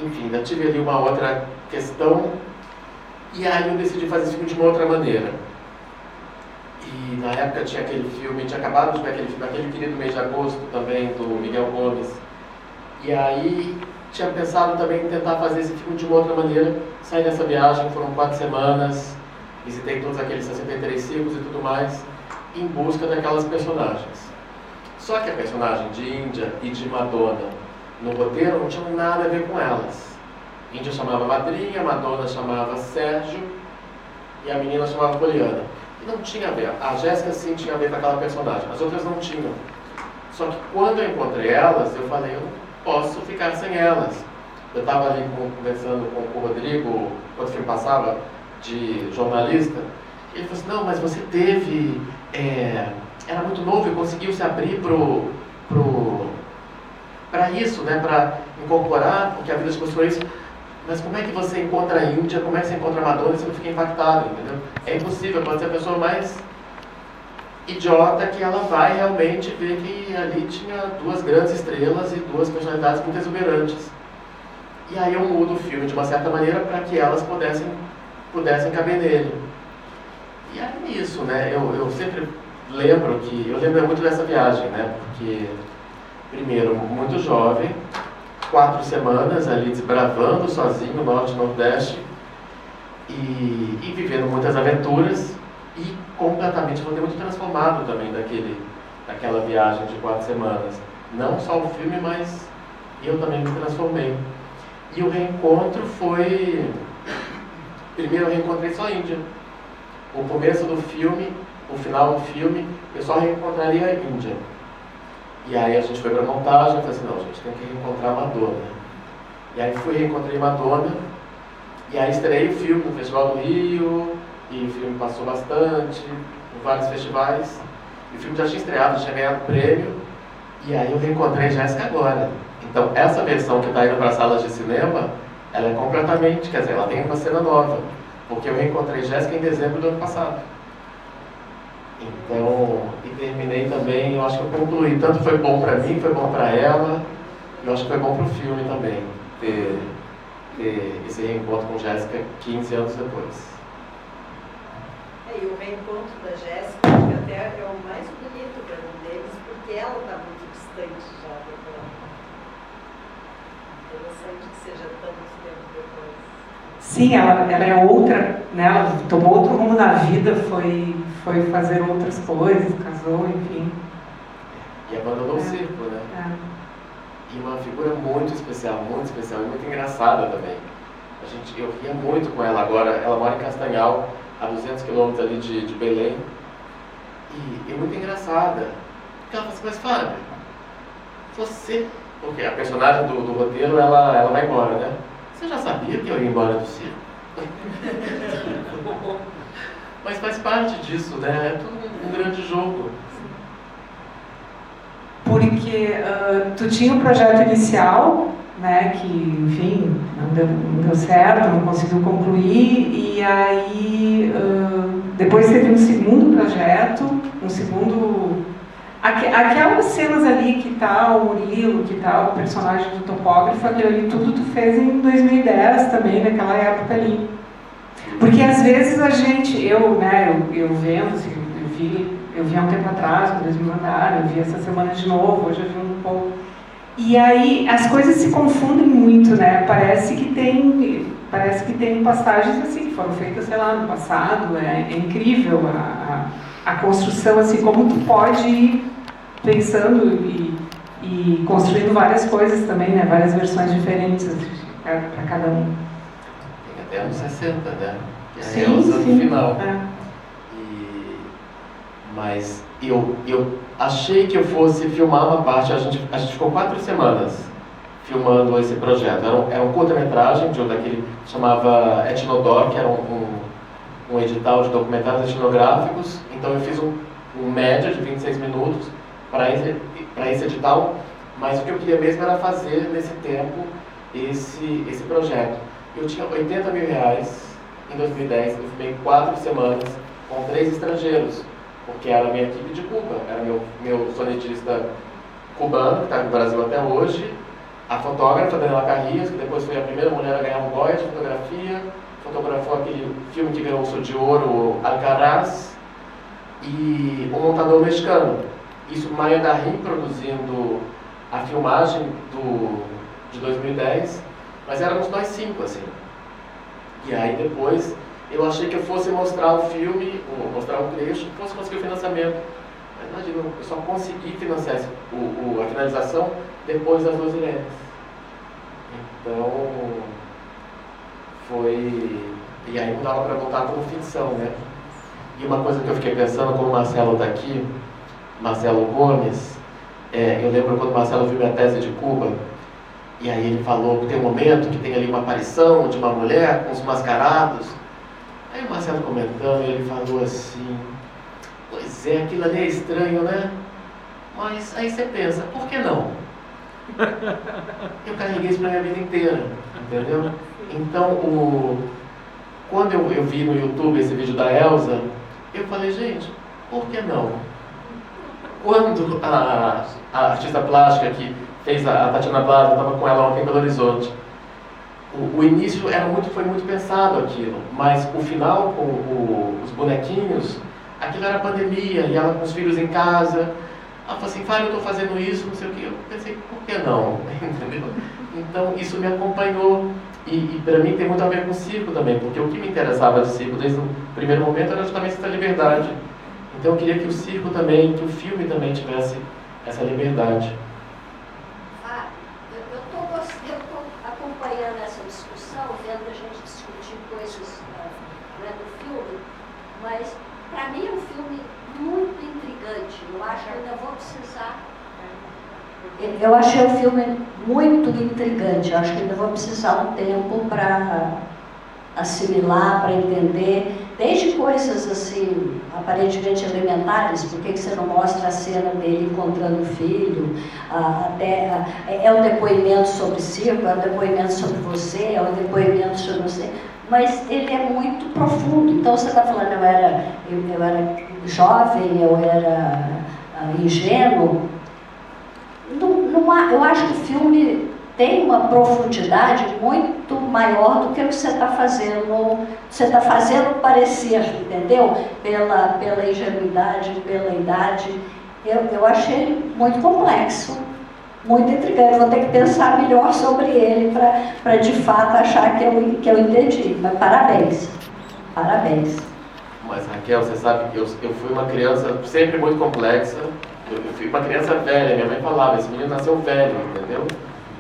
enfim, ainda tive ali uma outra questão, e aí eu decidi fazer esse filme de uma outra maneira. E na época tinha aquele filme, tinha acabado de ver aquele filme, Aquele Querido Mês de Agosto, também, do Miguel Gomes. E aí tinha pensado também em tentar fazer esse filme de uma outra maneira. Saí dessa viagem, foram 4 semanas, visitei todos aqueles 63 círculos e tudo mais, em busca daquelas personagens. Só que a personagem de Índia e de Madonna no roteiro não tinha nada a ver com elas. Índia chamava Madrinha, Madonna chamava Sérgio e a menina chamava Poliana. E não tinha a ver. A Jéssica sim tinha a ver com aquela personagem, as outras não tinham. Só que quando eu encontrei elas, eu falei, eu não posso ficar sem elas. Eu estava ali conversando com o Rodrigo, quando o filme passava, de jornalista, e ele falou assim, não, mas você teve... era muito novo e conseguiu se abrir para isso, né? Para incorporar, porque a vida te mostrou isso. Mas como é que você encontra a Índia, como é que você encontra a Madonna e você não fica impactado, entendeu? É impossível, pode ser a pessoa mais idiota que ela vai realmente ver que ali tinha 2 grandes estrelas e 2 personalidades muito exuberantes. E aí eu mudo o filme de uma certa maneira para que elas pudessem caber nele. E aí isso, né? Eu sempre lembro eu lembro muito dessa viagem, né? Porque, primeiro, muito jovem, 4 semanas ali desbravando sozinho o Norte e Nordeste e vivendo muitas aventuras e completamente, voltei muito transformado também daquela viagem de 4 semanas. Não só o filme, mas eu também me transformei. E o reencontro foi... Primeiro eu reencontrei só a Índia. O começo do filme, o final do filme, eu só reencontraria a Índia. E aí a gente foi pra montagem e falei assim, não, a gente tem que reencontrar a Madonna. E aí reencontrei Madonna, e aí estreiei o filme no Festival do Rio, e o filme passou bastante, em vários festivais. E o filme já tinha estreado, já tinha ganhado prêmio, e aí eu reencontrei Jéssica agora. Então essa versão que está indo para as salas de cinema, ela é completamente, quer dizer, ela tem uma cena nova, porque eu reencontrei Jéssica em dezembro do ano passado. Então, e terminei também, eu acho que eu concluí, tanto foi bom para mim, foi bom para ela, e eu acho que foi bom para o filme também, ter esse reencontro com Jéssica 15 anos depois. E o reencontro da Jéssica, que até é o mais bonito para um deles, porque ela está muito distante já daquela. Interessante que seja tanto tempo depois. Sim, ela é outra, né? Ela tomou outro rumo na vida, foi fazer outras coisas, casou, enfim. E abandonou o circo, né? E uma figura muito especial e muito engraçada também. Eu ria muito com ela agora, ela mora em Castanhal, a 200 quilômetros ali de Belém, e muito engraçada. Porque ela fala assim, mas Fábio, você... Porque a personagem do roteiro, ela vai embora, né? Você já sabia que eu ia embora do circo? Mas faz parte disso, né? É tudo um grande jogo. Porque tu tinha um projeto inicial, né, que, enfim, não deu certo, não conseguiu concluir, e aí depois teve um segundo projeto, aquelas cenas ali que tá o Murilo, que tá o personagem do topógrafo, aquilo ali tudo tu fez em 2010 também, naquela época ali. Porque às vezes eu vendo, assim, eu vi há um tempo atrás, quando eles me mandaram, eu vi essa semana de novo, hoje eu vi um pouco. E aí as coisas se confundem muito, né? Parece que tem passagens assim que foram feitas, sei lá, no passado. É incrível a construção, assim, como tu pode ir pensando e construindo várias coisas também, né? Várias versões diferentes para cada um. Tem até anos 60, né? Que Sim, é o ano sim. final. Mas eu achei que eu fosse filmar uma parte, a gente ficou 4 semanas filmando esse projeto. Era um curta-metragem daquele que chamava Etnodoc, que era um edital de documentários etnográficos. Então eu fiz um média de 26 minutos para esse edital, mas o que eu queria mesmo era fazer nesse tempo esse projeto. Eu tinha R$80 mil em 2010, eu filmei 4 semanas com 3 estrangeiros, porque era a minha equipe de Cuba, era meu sonetista cubano, que está no Brasil até hoje, a fotógrafa Daniela Carrias, que depois foi a primeira mulher a ganhar um Goya de fotografia, fotografou aquele filme que ganhou o Urso de Ouro, Alcaraz, e um montador mexicano. Isso, Maia Darrim, produzindo a filmagem de 2010, mas éramos nós 5, assim. E aí depois eu achei que eu fosse mostrar o filme, mostrar um trecho, que fosse conseguir o financiamento. Mas imagina, eu só consegui financiar a finalização depois das 12 Irenes. Então, foi... E aí não dava para voltar como ficção, né? E uma coisa que eu fiquei pensando, como o Marcelo está aqui, Marcelo Gomes, eu lembro quando o Marcelo viu minha tese de Cuba, e aí ele falou que tem um momento que tem ali uma aparição de uma mulher com os mascarados. Aí o Marcelo comentando, ele falou assim, pois é, aquilo ali é estranho, né? Mas aí você pensa, por que não? Eu carreguei isso pra minha vida inteira, entendeu? Então, quando eu vi no YouTube esse vídeo da Elsa, eu falei, gente, por que não? Quando a artista plástica que fez a Tatiana Blas, eu estava com ela ontem em Belo Horizonte, o início foi muito pensado aquilo, mas o final com os bonequinhos, aquilo era pandemia, e ela com os filhos em casa, ela falou assim, Fábio, eu estou fazendo isso, não sei o que, eu pensei, por que não? Entendeu? Então isso me acompanhou, e para mim tem muito a ver com o circo também, porque o que me interessava de circo desde o primeiro momento era justamente essa liberdade. Então eu queria que o circo também, que o filme também tivesse essa liberdade. Eu estou acompanhando essa discussão, vendo a gente discutir coisas do filme, mas para mim é um filme muito intrigante. Eu acho que ainda vou precisar. Eu achei o filme muito intrigante. Eu acho que ainda vou precisar um tempo para assimilar, para entender, desde coisas assim, aparentemente elementares, por que você não mostra a cena dele encontrando o filho, até é um depoimento sobre circo, é um depoimento sobre você, é um depoimento sobre você, mas ele é muito profundo. Então você está falando, eu era jovem, eu era ingênuo. Eu acho que o filme tem uma profundidade muito maior do que o que você está fazendo. Você está fazendo parecer, entendeu? Pela ingenuidade, pela idade. Eu achei ele muito complexo, muito intrigante. Vou ter que pensar melhor sobre ele para de fato achar que eu entendi. Mas parabéns. Parabéns. Mas Raquel, você sabe que eu fui uma criança sempre muito complexa. Eu fui uma criança velha, minha mãe falava, esse menino nasceu velho, entendeu?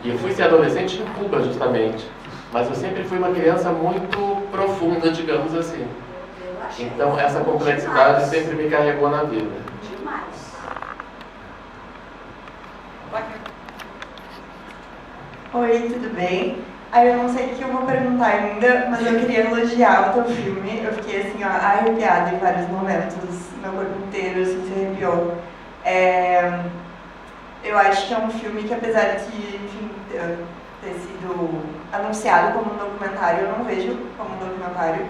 E eu fui ser adolescente em Cuba, justamente. Mas eu sempre fui uma criança muito profunda, digamos assim. Então, essa complexidade sempre me carregou na vida. Demais. Oi, tudo bem? Eu não sei o que eu vou perguntar ainda, mas eu queria elogiar o teu filme. Eu fiquei assim, arrepiada em vários momentos. Meu corpo inteiro assim, se arrepiou. Eu acho que é um filme que, apesar de, enfim, ter sido anunciado como um documentário, eu não vejo como um documentário,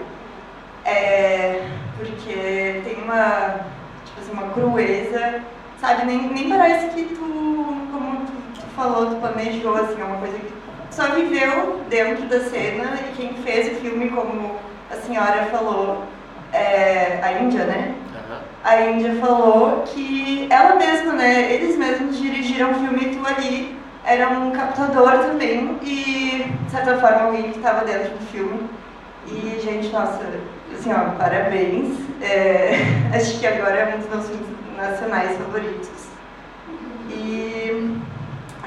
porque tem uma crueza, sabe? Nem parece que como tu falou, tu planejou, assim, é uma coisa que tu só viveu dentro da cena, e quem fez o filme, como a senhora falou, a Índia, né? A Índia falou que ela mesma, né, eles mesmos dirigiram o filme e tu ali era um captador também e, de certa forma, alguém que estava dentro do filme. E, gente, nossa, assim, parabéns. Acho que agora é um dos meus filmes nacionais favoritos. E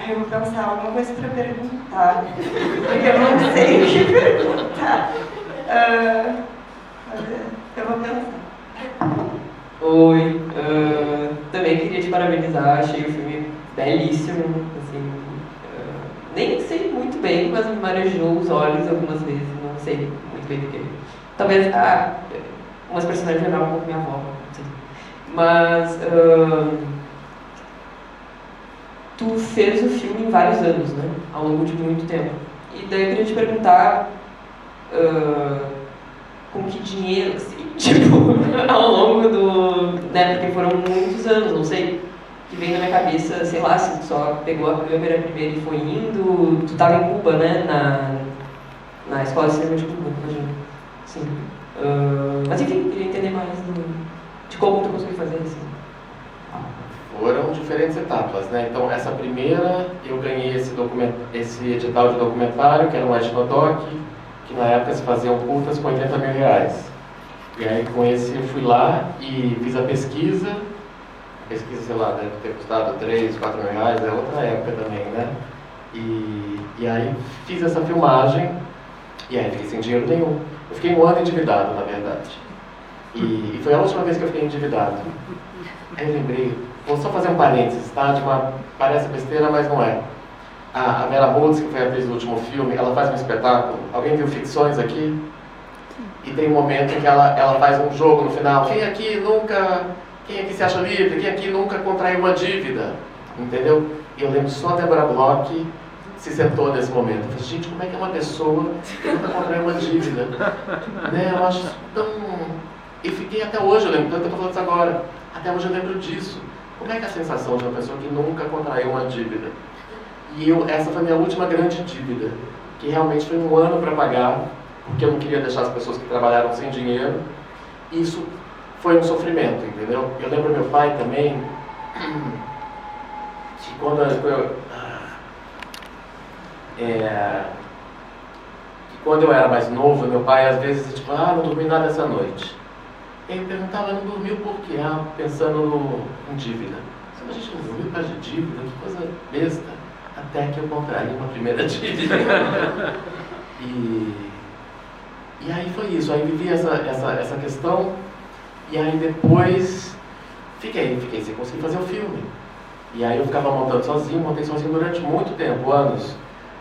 eu vou pensar alguma coisa para perguntar, porque eu não sei o que perguntar. Eu vou pensar. Oi, também queria te parabenizar, achei o filme belíssimo, assim, nem sei muito bem, mas me marejou os olhos algumas vezes, não sei muito bem do que. Talvez umas personagens lembravam um pouco minha avó, não sei. Mas tu fez o filme em vários anos, né, ao longo de muito tempo. E daí eu queria te perguntar com que dinheiro, assim, tipo, ao longo do... né, porque foram muitos anos, não sei que veio na minha cabeça, sei lá, se tu só pegou a câmera primeiro e foi indo. Tu tava em Cuba, né? Na escola de cinema de Cuba, imagina. Sim. Mas enfim, queria entender mais de como tu conseguiu fazer isso. Foram diferentes etapas, né? Então, essa primeira, eu ganhei esse edital de documentário, que era um Ednodoc, que na época se faziam curtas com 80 mil reais. E aí, com esse, eu fui lá e fiz a pesquisa. A pesquisa, sei lá, deve ter custado 3, 4 mil reais, é outra época também, né? E aí, fiz essa filmagem, e aí fiquei sem dinheiro nenhum. Eu fiquei um ano endividado, na verdade. E foi a última vez que eu fiquei endividado. Aí eu lembrei, vou só fazer um parênteses, tá? Parece besteira, mas não é. A Vera Moutz, que foi a atriz do último filme, ela faz um espetáculo. Alguém viu Ficções aqui? E tem um momento em que ela faz um jogo no final. Quem aqui se acha livre? Quem aqui nunca contraiu uma dívida? Entendeu? E eu lembro só a Débora Bloch se sentou nesse momento. Eu falei, gente, como é que é uma pessoa que nunca contraiu uma dívida? Né? Eu acho tão... E fiquei até hoje, eu lembro, tanto que eu estou falando isso agora. Até hoje eu lembro disso. Como é que é a sensação de uma pessoa que nunca contraiu uma dívida? E essa foi a minha última grande dívida, que realmente foi um ano para pagar, porque eu não queria deixar as pessoas que trabalharam sem dinheiro. Isso foi um sofrimento, entendeu? Eu lembro meu pai também, que quando eu era mais novo, meu pai às vezes tipo, não dormi nada essa noite. Ele perguntava, não dormiu por quê? Pensando em dívida. A gente não dormiu por causa de dívida? Que coisa besta. Até que eu contraí uma primeira dívida. E aí foi isso. Aí vivi essa questão. E aí depois fiquei sem conseguir fazer o filme. E aí eu ficava montei sozinho durante muito tempo, anos.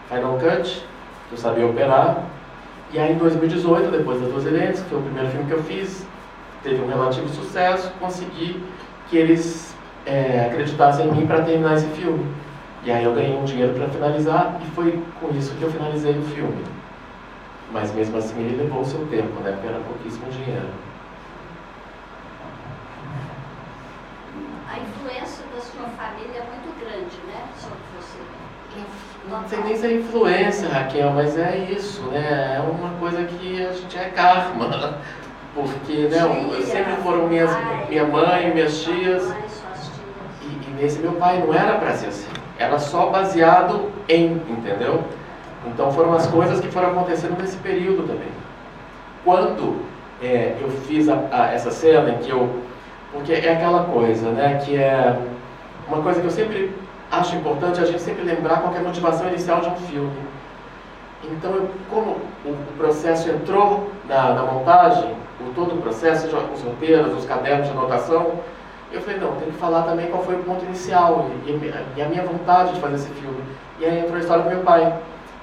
Final Cut, que eu sabia operar. E aí em 2018, depois das Duas Helênicas, que foi o primeiro filme que eu fiz, teve um relativo sucesso, consegui que eles acreditassem em mim para terminar esse filme. E aí eu ganhei um dinheiro para finalizar e foi com isso que eu finalizei o filme. Mas mesmo assim ele levou o seu tempo, né? Porque era pouquíssimo dinheiro. A influência da sua família é muito grande, né? Sobre você. Não sei nem se é influência, Raquel, mas é isso, né? É uma coisa que a gente é karma. Porque, né, sempre foram minha mãe, minhas tias, e nesse meu pai não era para ser assim, era só baseado em, entendeu? Então foram as coisas que foram acontecendo nesse período também. Quando eu fiz essa cena em que porque é aquela coisa, né, que é uma coisa que eu sempre acho importante, a gente sempre lembrar qual é a motivação inicial de um filme. Então, como o processo entrou na montagem, todo o processo, os roteiros, os cadernos de anotação, eu falei, não, tem que falar também qual foi o ponto inicial e a minha vontade de fazer esse filme. E aí entrou a história do meu pai.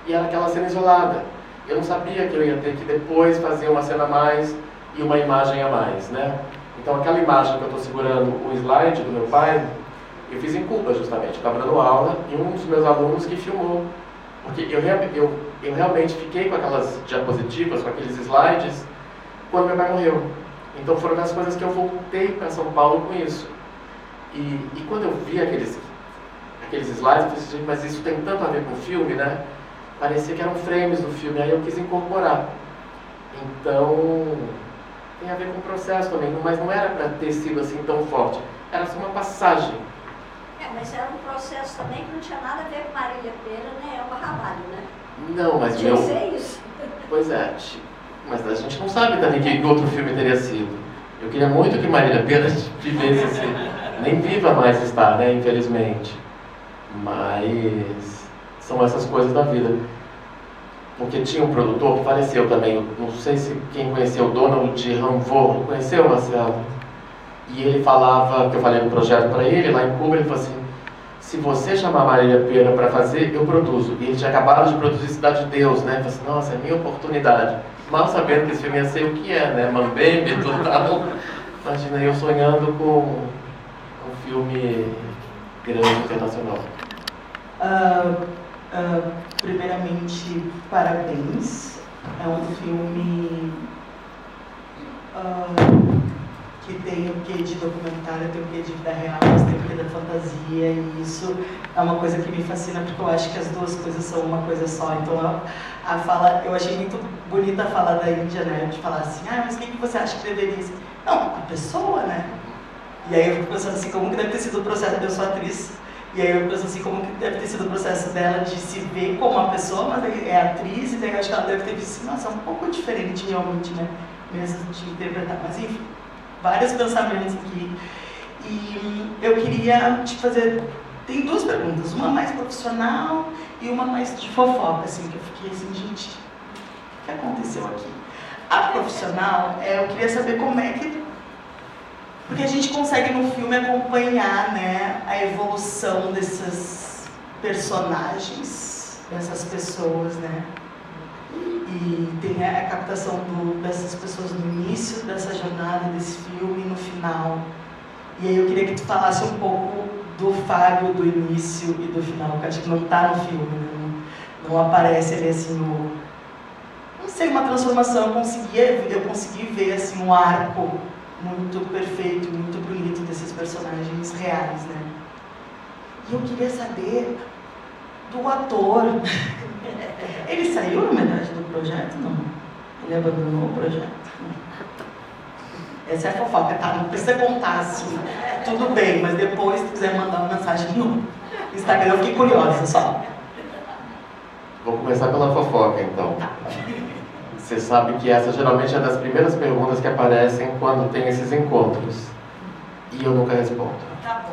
E era aquela cena isolada. Eu não sabia que eu ia ter que depois fazer uma cena a mais e uma imagem a mais, né? Então aquela imagem que eu estou segurando, o slide do meu pai, eu fiz em Cuba justamente. Eu estava dando aula e um dos meus alunos que filmou. Porque eu realmente fiquei com aquelas diapositivas, com aqueles slides, quando meu pai morreu. Então foram das coisas que eu voltei para São Paulo com isso. E quando eu vi aqueles slides, eu pensei, mas isso tem tanto a ver com o filme, né? Parecia que eram frames do filme, aí eu quis incorporar. Então, tem a ver com o processo também, mas não era para ter sido assim tão forte. Era só uma passagem. Mas era um processo também que não tinha nada a ver com Marília Pêra, nem Elba Ramalho, né? Não, mas tinha que ser isso. Pois é, mas a gente não sabe também que outro filme teria sido. Eu queria muito que Marília Pêra vivesse assim. Nem viva mais está, né, infelizmente. Mas são essas coisas da vida. Porque tinha um produtor que faleceu também, eu não sei se quem conheceu o Donald de Ramvor, conheceu, Marcelo? E ele falava, que eu falei no projeto para ele, lá em Cuba, ele falou assim, se você chamar Marília Pêra para fazer, eu produzo. E ele tinha acabado de produzir Cidade de Deus, né? Ele falou assim, nossa, é minha oportunidade. Mal sabendo que esse filme ia ser o que é, né? Mambembe, tudo tal. Imagina, eu sonhando com um filme grande, internacional. Primeiramente, parabéns. É um filme que tem o quê de documentário, tem o quê de vida real, mas tem o quê da fantasia, e isso é uma coisa que me fascina, porque eu acho que as duas coisas são uma coisa só. Então a fala, eu achei muito bonita a fala da Índia, né, de falar assim, mas quem que você acha que deveria ser? Não, a pessoa, né? E aí eu fico pensando assim, como que deve ter sido o processo, eu sou atriz, e aí eu penso assim, como que deve ter sido o processo dela de se ver como uma pessoa, mas é atriz, e daí eu acho que ela deve ter visto, nossa, é um pouco diferente realmente, né, mesmo de interpretar, mas enfim, vários pensamentos aqui. E eu queria te fazer, tem duas perguntas, uma mais profissional e uma mais de fofoca, assim, que eu fiquei assim, gente, o que aconteceu aqui? A profissional, eu queria saber como é que... Porque a gente consegue no filme acompanhar, né, a evolução desses personagens, dessas pessoas, né? E tem a captação dessas pessoas no início dessa jornada, desse filme, e no final. E aí eu queria que tu falasse um pouco do Fábio, do início e do final, que acho que não está no filme, né? Não aparece ali assim não sei, uma transformação. Eu consegui ver assim um arco muito perfeito, muito bonito desses personagens reais, né? E eu queria saber do ator. Ele saiu na metade do projeto? Não. Ele abandonou o projeto? Não. Essa é a fofoca, tá? Não precisa contar assim. Tudo bem, mas depois, se quiser mandar uma mensagem no Instagram, eu fiquei curiosa só. Vou começar pela fofoca, então. Você sabe que essa geralmente é das primeiras perguntas que aparecem quando tem esses encontros. E eu nunca respondo. Tá bom.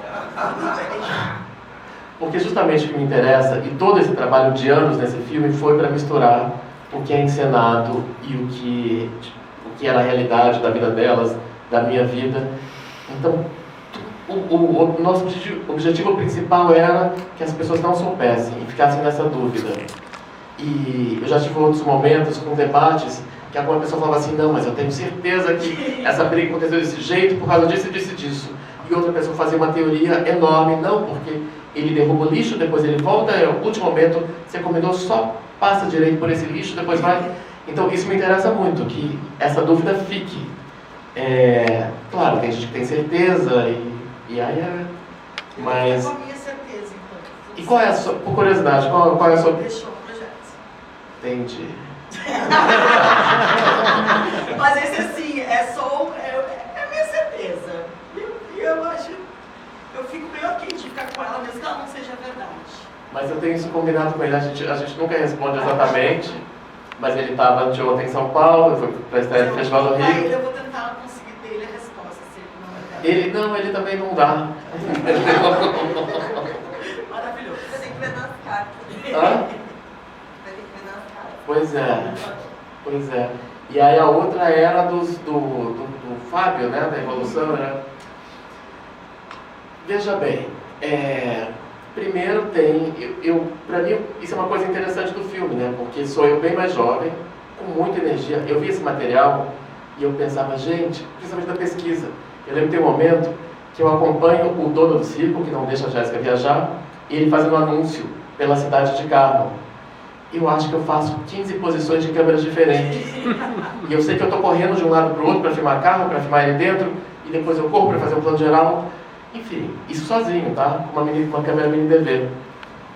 Porque justamente o que me interessa, e todo esse trabalho de anos nesse filme, foi para misturar o que é encenado e o que era a realidade da vida delas, da minha vida. Então, o nosso objetivo principal era que as pessoas não soubessem e ficassem nessa dúvida. E eu já tive outros momentos com debates que alguma pessoa falava assim, não, mas eu tenho certeza que essa briga aconteceu desse jeito por causa disso e disso. E outra pessoa fazia uma teoria enorme, não, porque ele derruba o lixo, depois ele volta, no último momento você combinou, só passa direito por esse lixo, depois vai. Então isso me interessa muito, que essa dúvida fique. Claro, tem gente que tem certeza, e aí é... Mas... Eu tenho a minha certeza, então. E qual é a sua, por curiosidade, qual é a sua... Deixou o projeto. Entendi. Mas esse assim, é a minha certeza. E eu acho, eu fico meio ok de ficar com ela, mesmo que ela não seja verdade. Mas eu tenho isso combinado com ele, a gente nunca responde exatamente, mas ele estava anteontem em São Paulo, foi para a estreia do Festival do Rio. Eu vou tentar conseguir dele a resposta, se ele não é verdade. Ele também não dá. Maravilhoso. Você tem que ver nas cartas. Hã? Vai ter que ver nas cartas. Pois é. E aí a outra era do Fábio, né, da evolução, né? Veja bem, primeiro tem, para mim isso é uma coisa interessante do filme, né, porque sou eu bem mais jovem, com muita energia, eu vi esse material e eu pensava, gente, principalmente da pesquisa, eu lembro que tem um momento que eu acompanho o dono do circo, que não deixa a Jéssica viajar, e ele fazendo um anúncio pela cidade de carro. Eu acho que eu faço 15 posições de câmeras diferentes. E eu sei que eu estou correndo de um lado para o outro para filmar carro, para filmar ele dentro, e depois eu corro para fazer um plano geral. Enfim, isso sozinho, tá? Com uma câmera mini DV.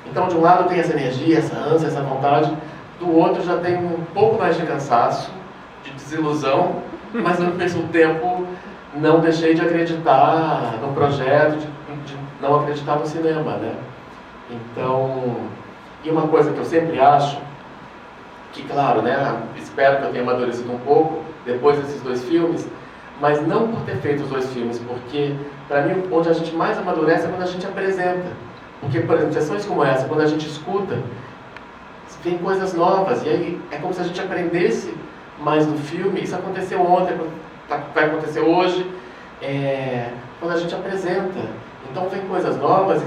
Então, de um lado tem essa energia, essa ânsia, essa vontade. Do outro já tem um pouco mais de cansaço, de desilusão, mas ao mesmo tempo não deixei de acreditar no projeto, de não acreditar no cinema, né? Então... E uma coisa que eu sempre acho, que claro, né, espero que eu tenha amadurecido um pouco depois desses dois filmes, mas não por ter feito os dois filmes, porque para mim onde a gente mais amadurece é quando a gente apresenta. Porque, por exemplo, sessões como essa, quando a gente escuta, vem coisas novas, e aí é como se a gente aprendesse mais do filme. Isso aconteceu ontem, vai acontecer hoje, quando a gente apresenta. Então vem coisas novas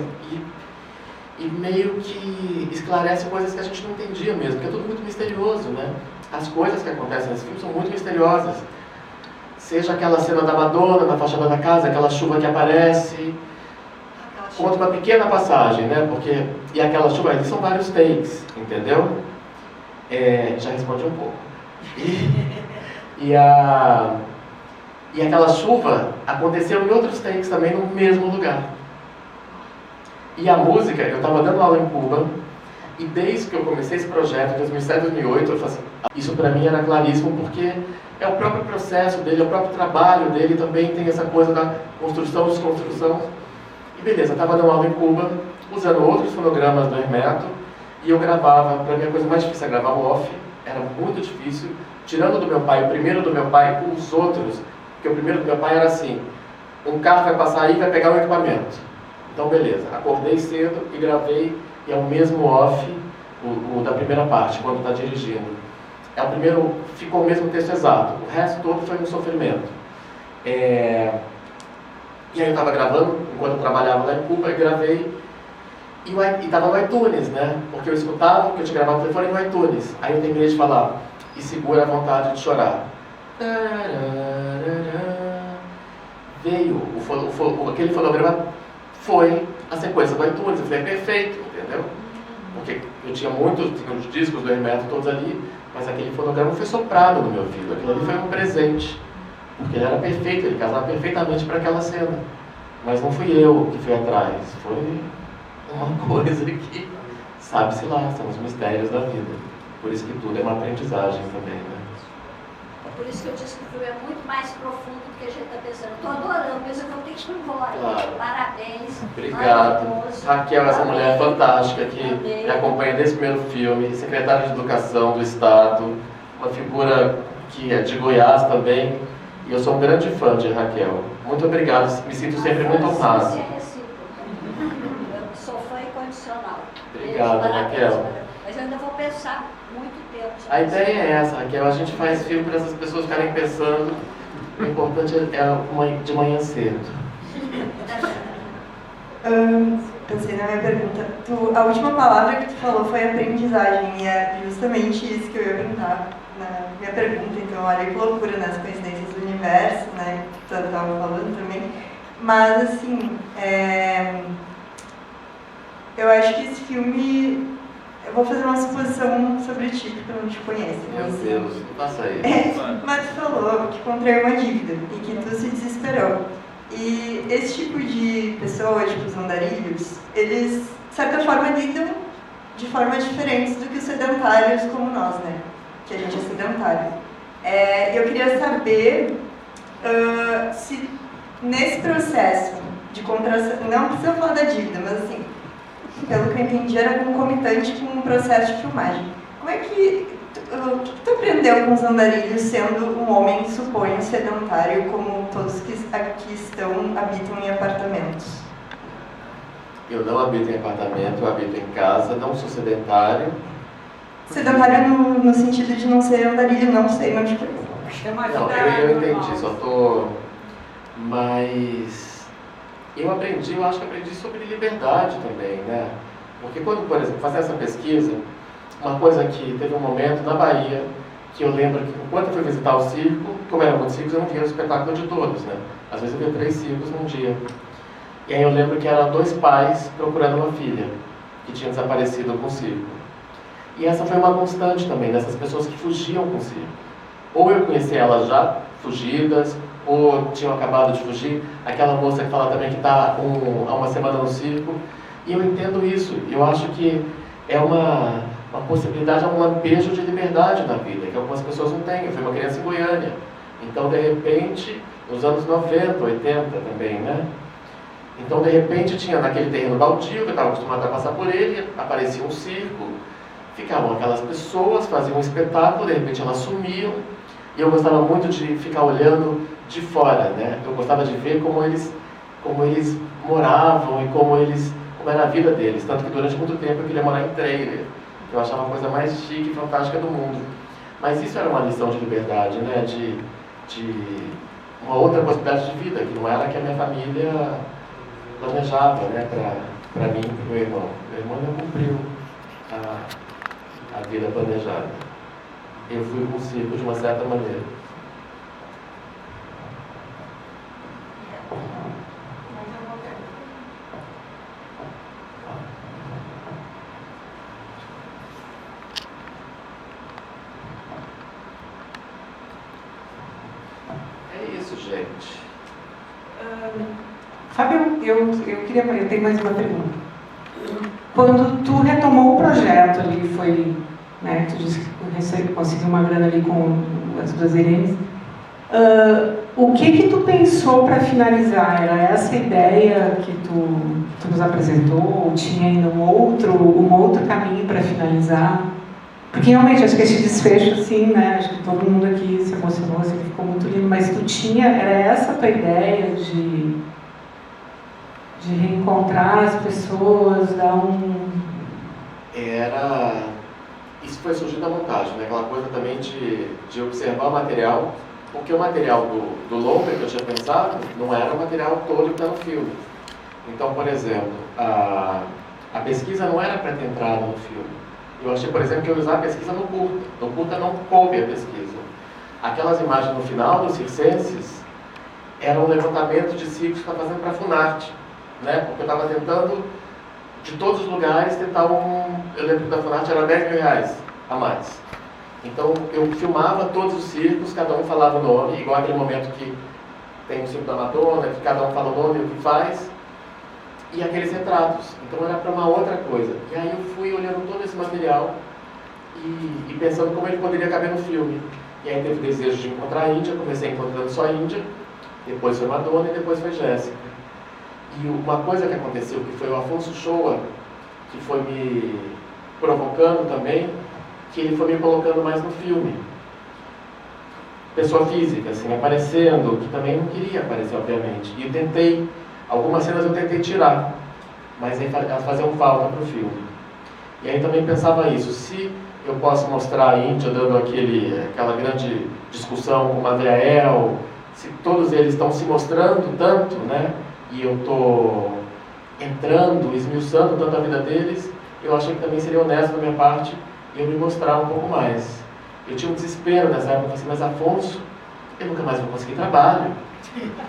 e meio que esclarece coisas que a gente não entendia mesmo, porque é tudo muito misterioso, né? As coisas que acontecem nesse filme são muito misteriosas. Seja aquela cena da Madonna na fachada da casa, aquela chuva que aparece, conta uma pequena passagem, né? Porque, e aquela chuva, ali são vários takes, entendeu? Já respondi um pouco. E aquela chuva aconteceu em outros takes também no mesmo lugar. E a música, eu estava dando aula em Cuba, e desde que eu comecei esse projeto, em 2007, 2008, eu falei assim, isso para mim era claríssimo, porque é o próprio processo dele, é o próprio trabalho dele, também tem essa coisa da construção, desconstrução. E beleza, eu estava dando aula em Cuba, usando outros fonogramas do Hermeto, e eu gravava. Para mim a coisa mais difícil é gravar o off, era muito difícil, tirando do meu pai, o primeiro do meu pai, os outros, porque o primeiro do meu pai era assim, um carro vai passar aí e vai pegar o equipamento. Então beleza, acordei cedo e gravei, e é o mesmo off, o da primeira parte, quando está dirigindo. É o primeiro, ficou o mesmo texto exato, o resto todo foi um sofrimento. E aí eu estava gravando, enquanto eu trabalhava lá em Cuba, eu gravei, e estava no iTunes, né? Porque eu escutava, porque eu tinha gravado o telefone no iTunes. Aí eu terminei de falar, e segura a vontade de chorar. Veio, aquele fonograma foi a sequência do iTunes, eu falei, perfeito, entendeu? Porque eu tinha os discos do Hermeto todos ali, mas aquele fonograma foi soprado no meu ouvido, aquilo ali foi um presente, porque ele era perfeito, ele casava perfeitamente para aquela cena. Mas não fui eu que fui atrás, foi uma coisa que, sabe-se lá, são os mistérios da vida. Por isso que tudo é uma aprendizagem também, né? Por isso que eu disse que o filme é muito mais profundo do que a gente está pensando. Estou adorando, mas eu vou ter que ir embora. Claro. Parabéns. Obrigado. Maravilhoso. Raquel, essa Amém. mulher fantástica que Amém. me acompanha desde o primeiro filme, secretária de Educação do Estado, uma figura que é de Goiás também, e eu sou um grande fã de Raquel. Muito obrigado, me sinto sempre muito honrado. Isso é recíproco. Eu sou fã incondicional. Obrigado, Parabéns, Raquel. Mas eu ainda vou pensar muito tempo. A ideia é essa, Raquel, a gente faz filme para essas pessoas ficarem pensando. O importante é de manhã cedo. Pensei na minha pergunta. A última palavra que tu falou foi aprendizagem, e é justamente isso que eu ia perguntar na minha pergunta. Então, olha que loucura, né? As coincidências do universo, né? Que tu estava falando também. Mas, assim, eu acho que esse filme... Eu vou fazer uma suposição sobre ti, porque eu não te conheço. Meu Deus, não faça isso. Mas tu falou que contraiu uma dívida e que tu se desesperou. E esse tipo de pessoa, tipo os andarilhos, eles, de certa forma, lidam de forma diferente do que os sedentários como nós, né? Que a gente é sedentário. Eu queria saber se nesse processo de contração, não precisa falar da dívida, mas assim, pelo que eu entendi, era concomitante com o processo de filmagem. Como é que o que tu aprendeu com os andarilhos sendo um homem, suponho, sedentário, como todos que aqui habitam em apartamentos? Eu não habito em apartamento, eu habito em casa, não sou sedentário. Sedentário no sentido de não ser andarilho, não sei, não te conheço. Não, eu entendi, só tô... Mas... eu acho que aprendi sobre liberdade também, né? Porque quando, por exemplo, fazendo essa pesquisa, uma coisa que teve um momento na Bahia, que eu lembro que enquanto eu fui visitar o circo, como eram muitos circos, eu não via o espetáculo de todos, né? Às vezes eu via 3 circos num dia. E aí eu lembro que eram 2 pais procurando uma filha, que tinha desaparecido com o circo. E essa foi uma constante também, dessas pessoas que fugiam com o circo. Ou eu conheci elas já fugidas, ou tinham acabado de fugir. Aquela moça que fala também que está há uma semana no circo. E eu entendo isso. Eu acho que é uma possibilidade, é um lampejo de liberdade na vida, que algumas pessoas não têm. Eu fui uma criança em Goiânia. Então, de repente, nos anos 90, 80 também, né? Então, de repente, tinha naquele terreno baldio, que eu estava acostumado a passar por ele, aparecia um circo, ficavam aquelas pessoas, faziam um espetáculo, de repente elas sumiam. E eu gostava muito de ficar olhando de fora, né? Eu gostava de ver como eles moravam e como era a vida deles. Tanto que durante muito tempo eu queria morar em trailer, que eu achava a coisa mais chique e fantástica do mundo. Mas isso era uma lição de liberdade, né? De uma outra possibilidade de vida, que não era a que a minha família planejava, né? Para mim e para o meu irmão. Meu irmão não cumpriu a vida planejada. Eu fui com o circo de uma certa maneira. É isso, gente. Fábio, eu tenho mais uma pergunta. Quando tu retomou o projeto ali, foi, né, tu disse que conseguiu uma grana ali com as duas Irenes, o que tu pensou para finalizar? Era essa ideia que tu nos apresentou? Ou tinha ainda um outro caminho para finalizar? Porque realmente, acho que esse desfecho, assim, né, acho que todo mundo aqui se emocionou, assim, ficou muito lindo, mas era essa a tua ideia de reencontrar as pessoas, dar Isso foi surgindo da montagem, né? Aquela coisa também de observar o material, porque o material do longa que eu tinha pensado não era o material todo que está no filme. Então, por exemplo, a pesquisa não era para ter entrado no filme. Eu achei, por exemplo, que eu ia usar a pesquisa no curta. No curta não coube a pesquisa. Aquelas imagens no final dos circenses eram um levantamento de ciclos que eu estava fazendo para a Funarte, né? Porque eu estava tentando, de todos os lugares, tentar eu lembro que da Funarte era R$10.000 a mais. Então, eu filmava todos os circos, cada um falava o nome, igual aquele momento que tem o circo da Madonna, que cada um fala o nome, o que faz, e aqueles retratos. Então, era para uma outra coisa. E aí eu fui olhando todo esse material e pensando como ele poderia caber no filme. E aí teve o desejo de encontrar a Índia, comecei encontrando só a Índia, depois foi Madonna e depois foi Jéssica. E uma coisa que aconteceu, que foi o Afonso Shoa, que foi me provocando também, que ele foi me colocando mais no filme. Pessoa física, assim, aparecendo, que também não queria aparecer, obviamente. E algumas cenas eu tentei tirar, mas aí elas faziam falta para o filme. E aí também pensava isso, se eu posso mostrar a Índia dando aquela grande discussão com o Madriael, se todos eles estão se mostrando tanto, né? E eu estou entrando, esmiuçando tanto a vida deles, eu achei que também seria honesto da minha parte eu me mostrar um pouco mais. Eu tinha um desespero nessa época, assim, mas Afonso, eu nunca mais vou conseguir trabalho.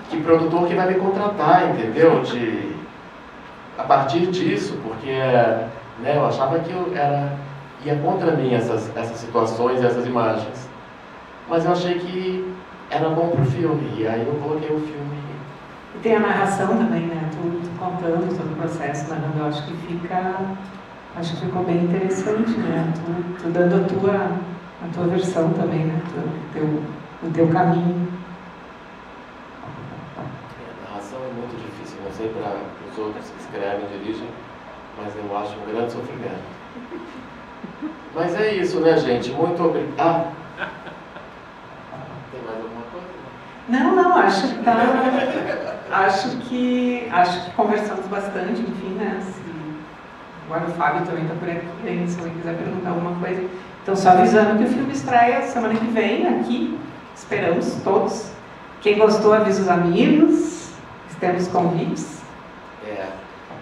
Que produtor que vai me contratar, entendeu? A partir disso, porque né, eu achava que ia contra mim essas situações e essas imagens. Mas eu achei que era bom pro filme, e aí eu coloquei o filme. E tem a narração também, né? Tu contando todo o processo, narrando, eu acho que ficou bem interessante, né? Tu dando a tua versão também, né? O teu caminho. A narração é muito difícil, não sei para os outros que escrevem, dirigem, mas eu acho um grande sofrimento. Mas é isso, né, gente? Muito obrigado. Tem mais alguma coisa? Não, acho que conversamos bastante, enfim, né? Agora o Fábio também está por aqui, né? Se alguém quiser perguntar alguma coisa. Então, só avisando que o filme estreia semana que vem, aqui. Esperamos todos. Quem gostou, avisa os amigos. Temos convites.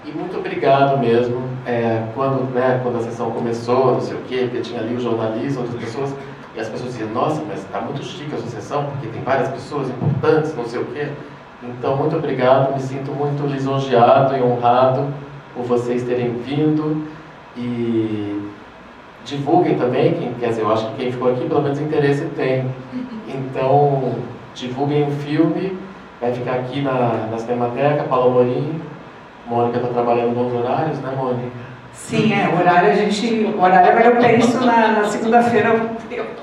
E muito obrigado mesmo. Quando a sessão começou, não sei o quê, porque tinha ali o jornalista, outras pessoas, e as pessoas diziam, nossa, mas está muito chique a sua sessão, porque tem várias pessoas importantes, não sei o quê. Então, muito obrigado. Me sinto muito lisonjeado e honrado por vocês terem vindo, e divulguem também, eu acho que quem ficou aqui pelo menos interesse tem. Então, divulguem o filme, vai ficar aqui na Cinemateca, Paula Morim. Mônica está trabalhando bons horários, né, Mônica? Sim, o horário agora eu penso na segunda-feira,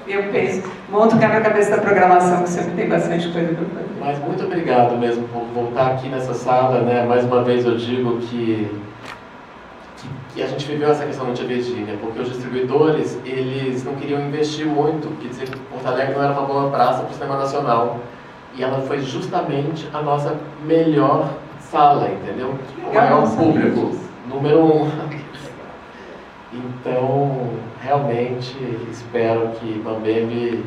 eu penso, monto o quebra-cabeça da programação, que sempre tem bastante coisa para fazer. Mas muito obrigado mesmo por voltar aqui nessa sala, né? Mais uma vez eu digo que a gente viveu essa questão no Tia Virgínia, porque os distribuidores, eles não queriam investir muito, porque dizer que Porto Alegre não era uma boa praça para o cinema nacional. E ela foi justamente a nossa melhor sala, entendeu? O maior público, número 1. Então, realmente, espero que Mambembe,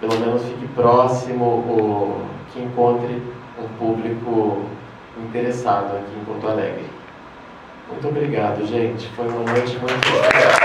pelo menos, fique próximo ou que encontre um público interessado aqui em Porto Alegre. Muito obrigado, gente. Foi uma noite muito